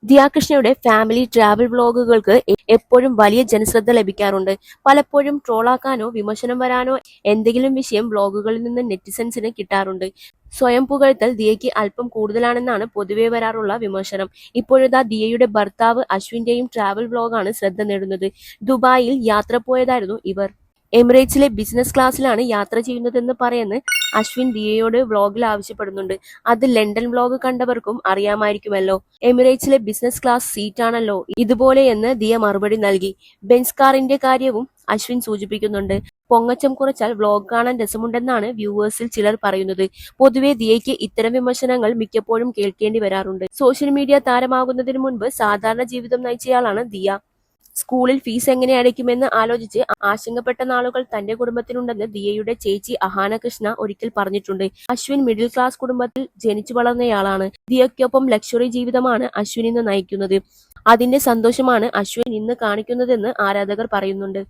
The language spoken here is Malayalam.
ദിയാകൃഷ്ണയുടെ ഫാമിലി ട്രാവൽ വ്ലോഗുകൾക്ക് എപ്പോഴും വലിയ ജനശ്രദ്ധ ലഭിക്കാറുണ്ട്. പലപ്പോഴും ട്രോളാക്കാനോ വിമർശനം വരാനോ എന്തെങ്കിലും വിഷയം വ്ലോഗുകളിൽ നിന്ന് നെറ്റിസൻസിന് കിട്ടാറുണ്ട്. സ്വയം പുകഴ്ത്തൽ ദിയയ്ക്ക് അല്പം കൂടുതലാണെന്നാണ് പൊതുവെ വരാറുള്ള വിമർശനം. ഇപ്പോഴിതാ ദിയയുടെ ഭർത്താവ് അശ്വിന്റെയും ട്രാവൽ വ്ലോഗാണ് ശ്രദ്ധ നേടുന്നത്. ദുബായിൽ യാത്ര പോയതായിരുന്നു ഇവർ. എമിറേറ്റ്സിലെ ബിസിനസ് ക്ലാസ്സിലാണ് യാത്ര ചെയ്യുന്നതെന്ന് പറയുന്ന അശ്വിൻ ദിയയോട് വ്ലോഗിൽ ആവശ്യപ്പെടുന്നുണ്ട്. അത് ലണ്ടൻ വ്ലോഗ് കണ്ടവർക്കും അറിയാമായിരിക്കുമല്ലോ. എമിറേറ്റ്സിലെ ബിസിനസ് ക്ലാസ് സീറ്റാണല്ലോ ഇതുപോലെയെന്ന് ദിയ മറുപടി നൽകി. ബെൻസ് കാറിന്റെ കാര്യവും അശ്വിൻ സൂചിപ്പിക്കുന്നുണ്ട്. പൊങ്ങച്ചം കുറച്ചാൽ വ്ലോഗ് കാണാൻ രസമുണ്ടെന്നാണ് വ്യൂവേഴ്സിൽ ചിലർ പറയുന്നത്. പൊതുവെ ദിയയ്ക്ക് ഇത്തരം വിമർശനങ്ങൾ മിക്കപ്പോഴും കേൾക്കേണ്ടി വരാറുണ്ട്. സോഷ്യൽ മീഡിയ താരമാകുന്നതിന് മുൻപ് സാധാരണ ജീവിതം നയിച്ചയാളാണ് ദിയ. സ്കൂളിൽ ഫീസ് എങ്ങനെ അടയ്ക്കുമെന്ന് ആലോചിച്ച് ആശങ്കപ്പെട്ട നാളുകൾ തന്റെ കുടുംബത്തിനുണ്ടെന്ന് ദിയയുടെ ചേച്ചി അഹാന കൃഷ്ണ ഒരിക്കൽ പറഞ്ഞിട്ടുണ്ട്. അശ്വിൻ മിഡിൽ ക്ലാസ് കുടുംബത്തിൽ ജനിച്ചു വളർന്നയാളാണ്. ദിയയ്ക്കൊപ്പം ലക്ഷറി ജീവിതമാണ് അശ്വിൻ ഇന്ന് നയിക്കുന്നത്. അതിന്റെ സന്തോഷമാണ് അശ്വിൻ ഇന്ന് കാണിക്കുന്നതെന്ന് ആരാധകർ പറയുന്നുണ്ട്.